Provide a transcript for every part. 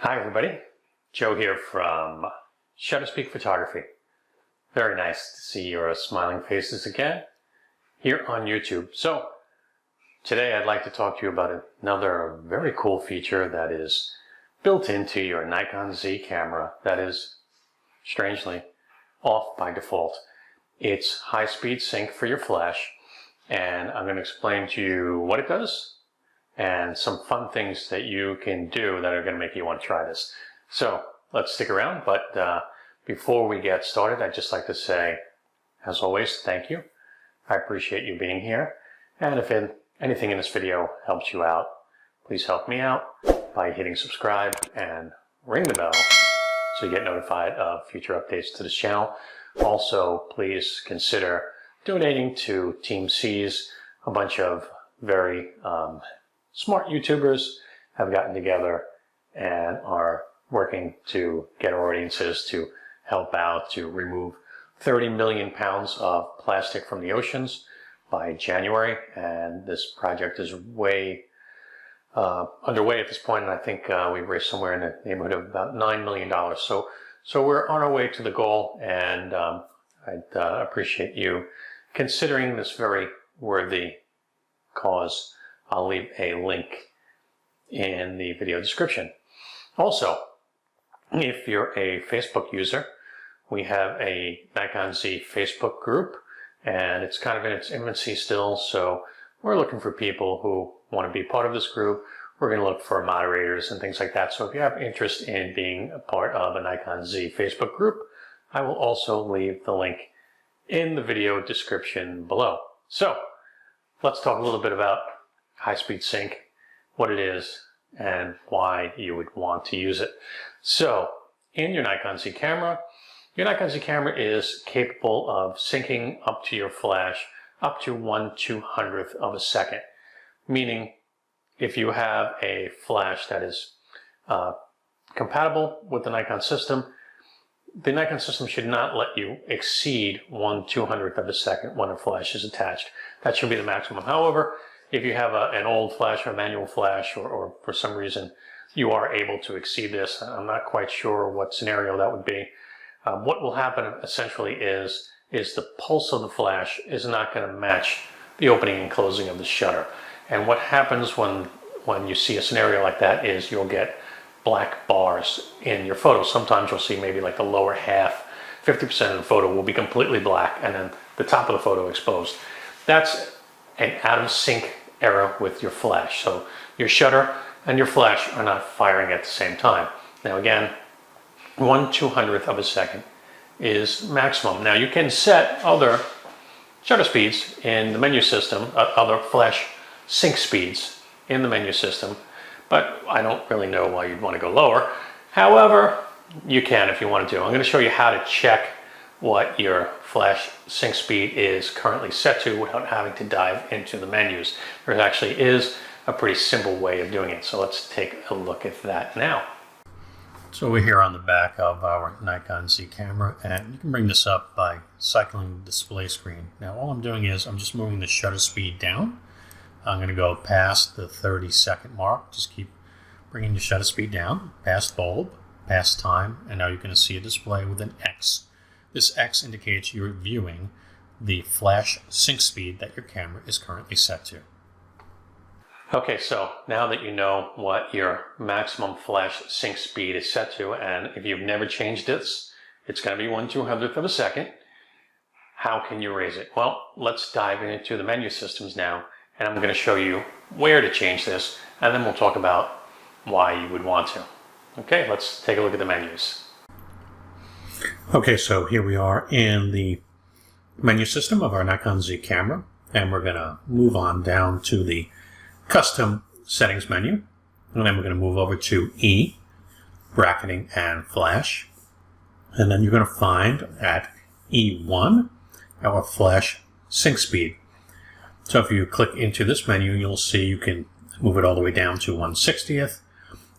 Hi everybody, Joe here from Shutter Speed Photography. Very nice to see your smiling faces again here on YouTube. So today I'd like to talk to you about another very cool feature that is built into your Nikon Z camera that is strangely off by default. It's high-speed sync for your flash, and I'm going to explain to you what it does and some fun things that you can do that are going to make you want to try this. So let's stick around, but before we get started, I'd just like to say, as always, thank you. I appreciate you being here, and if anything in this video helps you out, please help me out by hitting subscribe and ring the bell so you get notified of future updates to this channel. Also, please consider donating to Team C's. A bunch of very smart YouTubers have gotten together and are working to get our audiences to help out to remove 30 million pounds of plastic from the oceans by January. And this project is way underway at this point, and I think we've raised somewhere in the neighborhood of about $9 million. So we're on our way to the goal, and I'd appreciate you considering this very worthy cause. I'll leave a link in the video description. Also, if you're a Facebook user, we have a Nikon Z Facebook group, and it's kind of in its infancy still, so we're looking for people who want to be part of this group. We're going to look for moderators and things like that. So if you have interest in being a part of a Nikon Z Facebook group, I will also leave the link in the video description below. So let's talk a little bit about high-speed sync, what it is, and why you would want to use it. So in your Nikon Z camera is capable of syncing up to your flash up to 1/200th of a second, meaning if you have a flash that is compatible with the Nikon system should not let you exceed 1/200th of a second when a flash is attached. That should be the maximum. However, if you have an old flash or a manual flash, or for some reason you are able to exceed this, I'm not quite sure what scenario that would be. What will happen essentially is the pulse of the flash is not going to match the opening and closing of the shutter. And what happens when you see a scenario like that is you'll get black bars in your photo. Sometimes you'll see maybe like the lower half, 50% of the photo will be completely black, and then the top of the photo exposed. That's an out of sync error with your flash. So your shutter and your flash are not firing at the same time. Now again, 1/200th of a second is maximum. Now you can set other shutter speeds in the menu system, other flash sync speeds in the menu system, but I don't really know why you'd want to go lower. However, you can if you want to. I'm going to show you how to check what your flash sync speed is currently set to without having to dive into the menus. There actually is a pretty simple way of doing it. So let's take a look at that now. So we're here on the back of our Nikon Z camera, and you can bring this up by cycling the display screen. Now all I'm doing is I'm just moving the shutter speed down. I'm going to go past the 30-second mark. Just keep bringing the shutter speed down, past bulb, past time, and now you're going to see a display with an X. This X indicates you're viewing the flash sync speed that your camera is currently set to. Okay, so now that you know what your maximum flash sync speed is set to, and if you've never changed this, it's going to be 1/200th of a second. How can you raise it? Well, let's dive into the menu systems now, and I'm going to show you where to change this, and then we'll talk about why you would want to. Okay, let's take a look at the menus. Okay, so here we are in the menu system of our Nikon Z camera, and we're going to move on down to the custom settings menu, and then we're going to move over to E, bracketing and flash, and then you're going to find at E1 our flash sync speed. So if you click into this menu, you'll see you can move it all the way down to 1/60th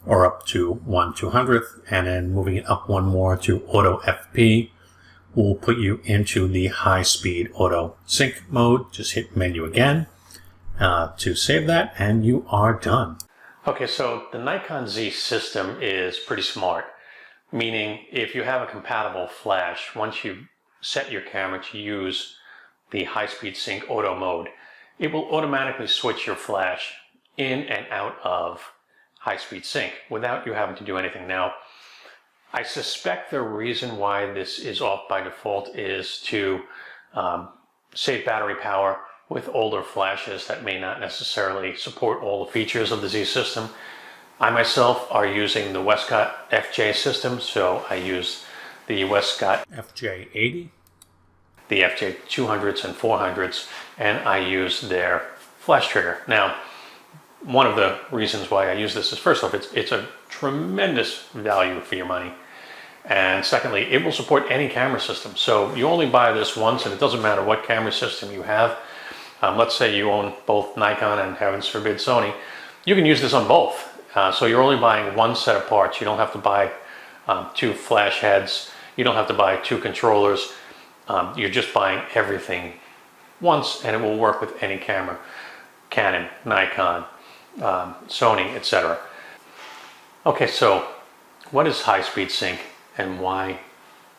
or up to 1/200th, and then moving it up one more to auto FP will put you into the high speed auto sync mode. Just hit menu again to save that, and you are done. Okay, so the Nikon Z system is pretty smart, meaning if you have a compatible flash, once you set your camera to use the high-speed sync auto mode, it will automatically switch your flash in and out of high-speed sync without you having to do anything. Now, I suspect the reason why this is off by default is to save battery power with older flashes that may not necessarily support all the features of the Z system. I myself are using the Westcott FJ system, so I use the Westcott FJ80, the FJ200s and 400s, and I use their flash trigger. Now, one of the reasons why I use this is, first off, it's a tremendous value for your money. And secondly, it will support any camera system. So you only buy this once, and it doesn't matter what camera system you have. Let's say you own both Nikon and, heavens forbid, Sony. You can use this on both. So you're only buying one set of parts. You don't have to buy two flash heads. You don't have to buy two controllers. You're just buying everything once, and it will work with any camera. Canon, Nikon, Sony, etc. Okay, so what is high-speed sync and why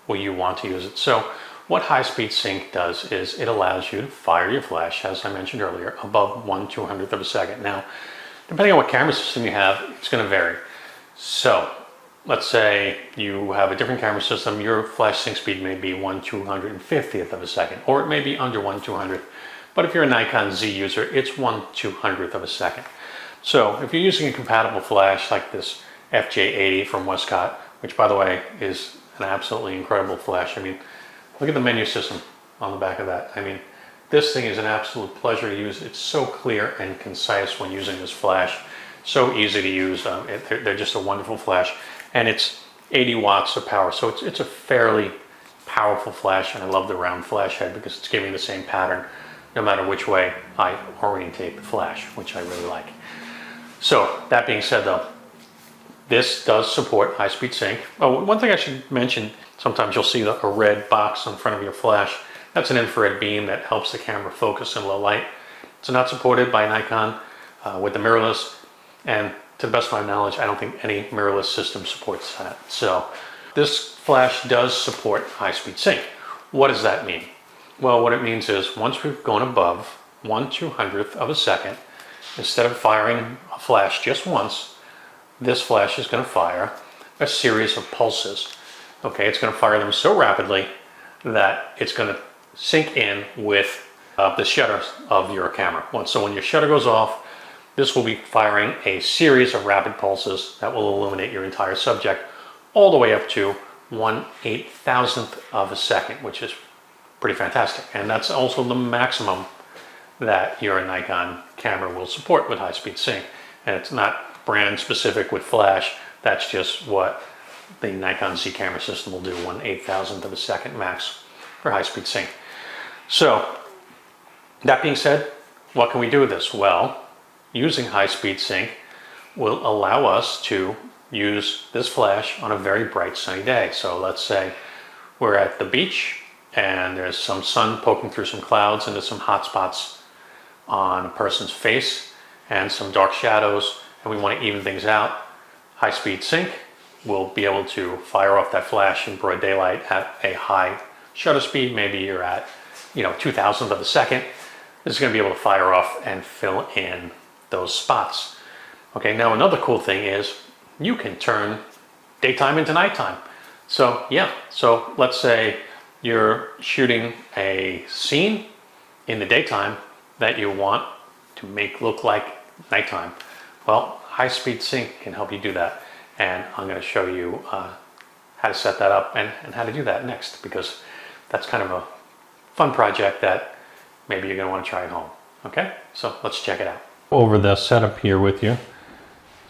will you want to use it? So what high-speed sync does is it allows you to fire your flash, as I mentioned earlier, above 1/200th of a second. Now, depending on what camera system you have, it's going to vary. So let's say you have a different camera system, your flash sync speed may be 1/250th of a second, or it may be under 1/200th. But if you're a Nikon Z user, it's 1/200th of a second. So if you're using a compatible flash like this FJ80 from Westcott, which by the way is an absolutely incredible flash. I mean, look at the menu system on the back of that. I mean, this thing is an absolute pleasure to use. It's so clear and concise when using this flash. So easy to use. They're just a wonderful flash. And it's 80 watts of power. So it's a fairly powerful flash. And I love the round flash head because it's giving the same pattern no matter which way I orientate the flash, which I really like. So that being said though, this does support high-speed sync. Oh, one thing I should mention, sometimes you'll see a red box in front of your flash. That's an infrared beam that helps the camera focus in low light. It's not supported by Nikon with the mirrorless, and to the best of my knowledge, I don't think any mirrorless system supports that. So this flash does support high-speed sync. What does that mean? Well, what it means is once we've gone above 1/200th of a second, instead of firing a flash just once, this flash is going to fire a series of pulses. Okay, it's going to fire them so rapidly that it's going to sync in with the shutter of your camera. So when your shutter goes off, this will be firing a series of rapid pulses that will illuminate your entire subject all the way up to 1/8000th of a second, which is pretty fantastic. And that's also the maximum that your Nikon camera will support with high-speed sync. And it's not brand specific with flash. That's just what the Nikon Z camera system will do, 1/8000th of a second max for high-speed sync. So that being said, what can we do with this? Well, using high-speed sync will allow us to use this flash on a very bright sunny day. So let's say we're at the beach and there's some sun poking through some clouds and there's some hot spots on a person's face and some dark shadows, and we want to even things out. High-speed sync will be able to fire off that flash in broad daylight at a high shutter speed. Maybe you're at 2,000th of a second. This is going to be able to fire off and fill in those spots. Okay, now another cool thing is you can turn daytime into nighttime. So yeah, so let's say you're shooting a scene in the daytime that you want to make look like nighttime. Well, high-speed sync can help you do that. And I'm going to show you how to set that up and how to do that next, because that's kind of a fun project that maybe you're going to want to try at home. Okay, so let's check it out. Over the setup here with you.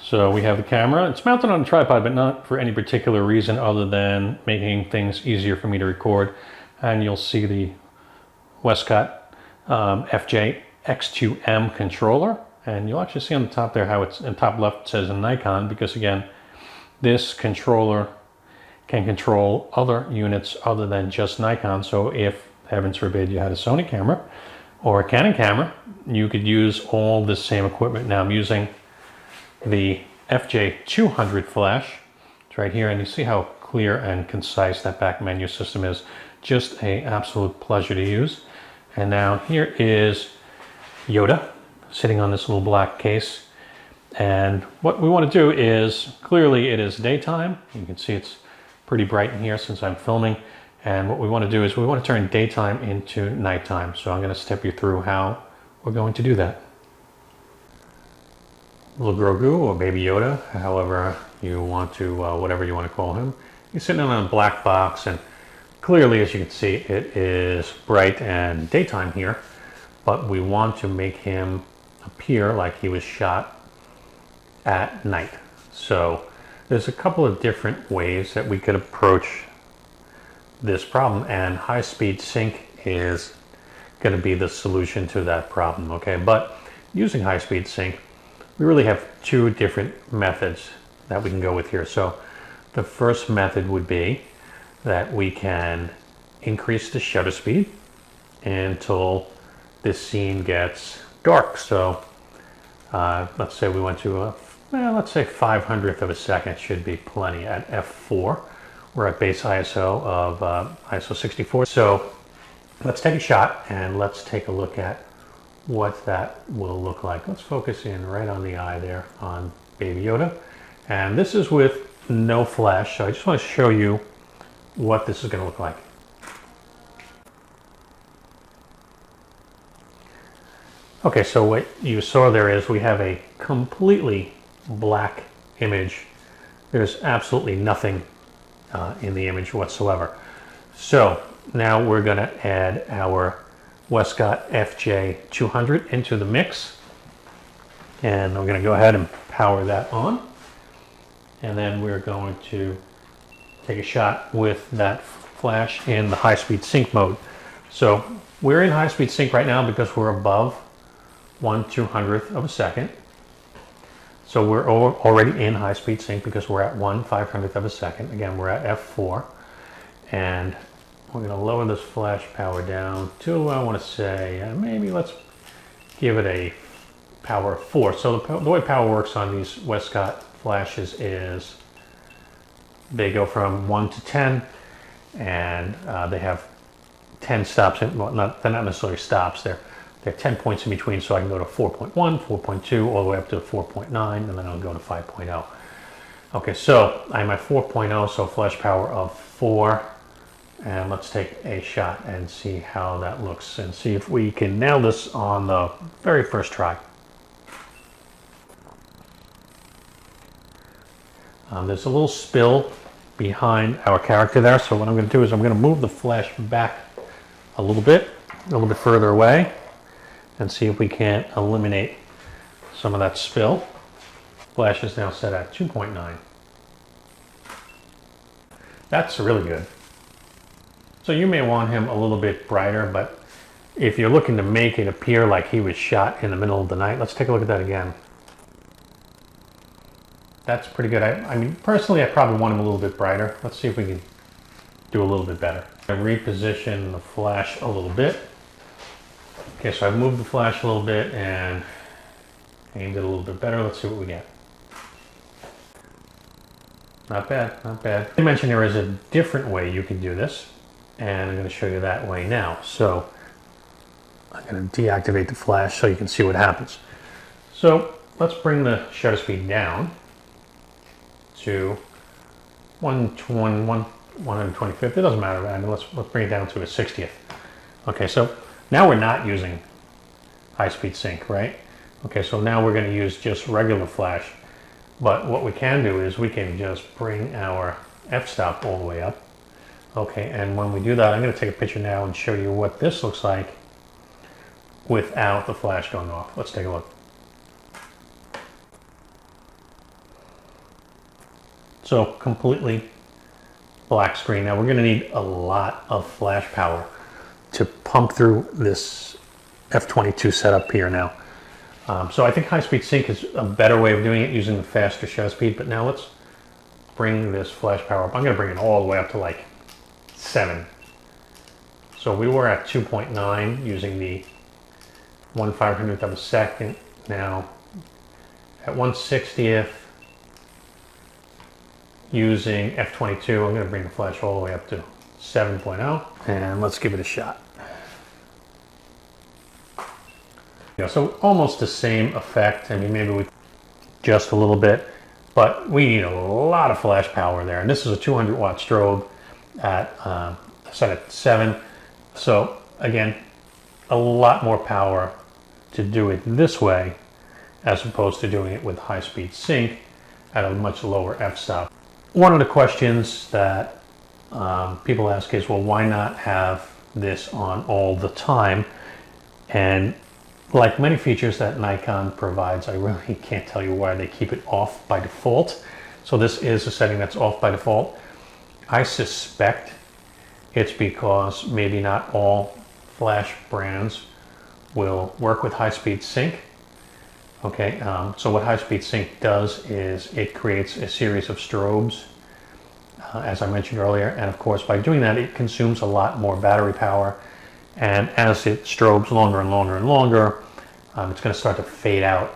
So we have the camera. It's mounted on a tripod, but not for any particular reason other than making things easier for me to record. And you'll see the Westcott FJ-X2m controller. And you'll actually see on the top there how it's in top left it says Nikon, because again, this controller can control other units other than just Nikon. So if, heavens forbid, you had a Sony camera or a Canon camera, you could use all this same equipment. Now I'm using the FJ200 flash. It's right here, and you see how clear and concise that back menu system is. Just an absolute pleasure to use. And now here is Yoda sitting on this little black case. And what we want to do is, clearly it is daytime. You can see it's pretty bright in here since I'm filming. And what we want to do is we want to turn daytime into nighttime. So I'm going to step you through how we're going to do that. Little Grogu or Baby Yoda, however you want to, whatever you want to call him. He's sitting on a black box, and clearly, as you can see, it is bright and daytime here, but we want to make him appear like he was shot at night. So there's a couple of different ways that we could approach this problem, and high-speed sync is going to be the solution to that problem, okay? But using high-speed sync, we really have two different methods that we can go with here. So the first method would be that we can increase the shutter speed until this scene gets dark. So let's say we went to let's say 500th of a second should be plenty at f4. We're at base ISO of ISO 64. So let's take a shot and let's take a look at what that will look like. Let's focus in right on the eye there on Baby Yoda. And this is with no flash, so I just want to show you what this is going to look like. Okay, so what you saw there is we have a completely black image. There's absolutely nothing in the image whatsoever. So now we're going to add our Westcott FJ200 into the mix, and we're going to go ahead and power that on, and then we're going to take a shot with that flash in the high-speed sync mode. So we're in high-speed sync right now because we're above 1/200th of a second. So we're already in high-speed sync because we're at 1/500th of a second. Again, we're at f4, and we're going to lower this flash power down to, I want to say, maybe let's give it a power of 4. So the way power works on these Westcott flashes is they go from 1 to 10, and they have 10 stops. Well, they're not necessarily stops. They have 10 points in between, so I can go to 4.1, 4.2, all the way up to 4.9, and then I'll go to 5.0. Okay, so I'm at 4.0, so flash power of 4. And let's take a shot and see how that looks and see if we can nail this on the very first try. There's a little spill behind our character there, so what I'm going to do is I'm going to move the flash back a little bit further away, and see if we can't eliminate some of that spill. Flash is now set at 2.9. That's really good. So you may want him a little bit brighter, but if you're looking to make it appear like he was shot in the middle of the night, let's take a look at that again. That's pretty good. I mean, personally, I probably want him a little bit brighter. Let's see if we can do a little bit better. I reposition the flash a little bit. Okay, so I've moved the flash a little bit and aimed it a little bit better. Let's see what we get. Not bad, not bad. I mentioned there is a different way you can do this, and I'm going to show you that way now. So I'm going to deactivate the flash so you can see what happens. So let's bring the shutter speed down to 1/125th. It doesn't matter. I mean, let's bring it down to a 60th. Okay, so now we're not using high-speed sync, right? Okay, so now we're going to use just regular flash. But what we can do is we can just bring our f-stop all the way up. Okay, and when we do that, I'm going to take a picture now and show you what this looks like without the flash going off. Let's take a look. So completely black screen. Now we're going to need a lot of flash power to pump through this F22 setup here now. So I think high-speed sync is a better way of doing it using the faster shutter speed. But now let's bring this flash power up. I'm going to bring it all the way up to like 7. So we were at 2.9 using the 1/500th of a second. Now at 1/60th using f/22. I'm going to bring the flash all the way up to 7.0 and let's give it a shot. So almost the same effect. I mean, maybe we just a little bit, but we need a lot of flash power there. And this is a 200 watt strobe at set at 7. So again, a lot more power to do it this way as opposed to doing it with high-speed sync at a much lower f-stop. One of the questions that people ask is, well, why not have this on all the time? And like many features that Nikon provides, I really can't tell you why they keep it off by default. So this is a setting that's off by default. I suspect it's because maybe not all flash brands will work with high-speed sync. Okay, so what high-speed sync does is it creates a series of strobes, as I mentioned earlier, and of course by doing that it consumes a lot more battery power, and as it strobes longer and longer and longer, it's going to start to fade out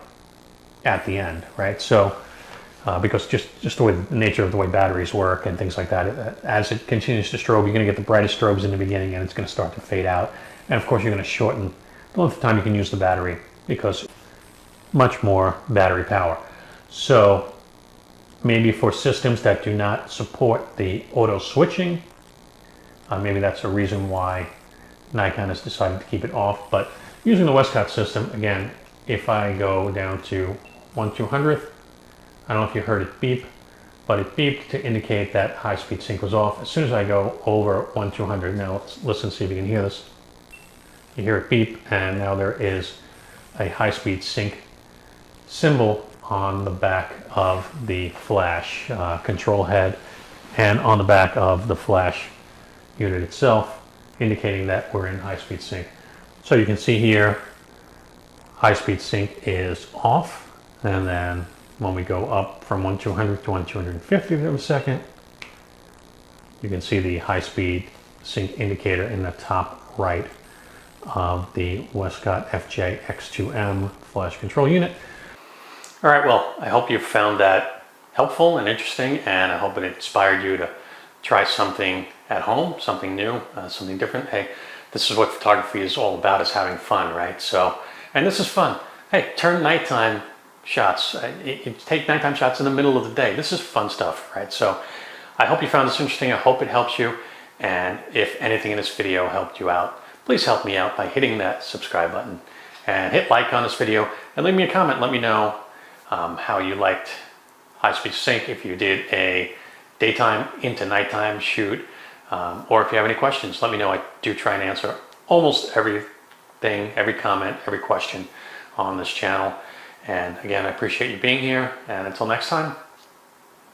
at the end, right? So because just the way the nature of the way batteries work and things like that, as it continues to strobe, you're going to get the brightest strobes in the beginning and it's going to start to fade out, and of course you're going to shorten the length of time you can use the battery because much more battery power. So maybe for systems that do not support the auto switching, maybe that's a reason why Nikon has decided to keep it off. But using the Westcott system, again, if I go down to 1/200th, I don't know if you heard it beep, but it beeped to indicate that high-speed sync was off. As soon as I go over 1/200, now let's listen, see if you can hear this. You hear it beep, and now there is a high-speed sync symbol on the back of the flash control head and on the back of the flash unit itself, indicating that we're in high-speed sync. So you can see here, high-speed sync is off, and then when we go up from 1/200 to 1/250th of a second, you can see the high-speed sync indicator in the top right of the Westcott FJ-X2m flash control unit. All right, well, I hope you found that helpful and interesting, and I hope it inspired you to try something at home, something new, something different. Hey, this is what photography is all about, is having fun, right? So, and this is fun. Hey, turn nighttime shots. Take nighttime shots in the middle of the day. This is fun stuff, right? So I hope you found this interesting. I hope it helps you. And if anything in this video helped you out, please help me out by hitting that subscribe button and hit like on this video and leave me a comment. Let me know how you liked high-speed sync, if you did a daytime into nighttime shoot, or if you have any questions, let me know. I do try and answer almost everything, every comment, every question on this channel. And again, I appreciate you being here, and until next time,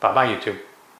bye-bye YouTube.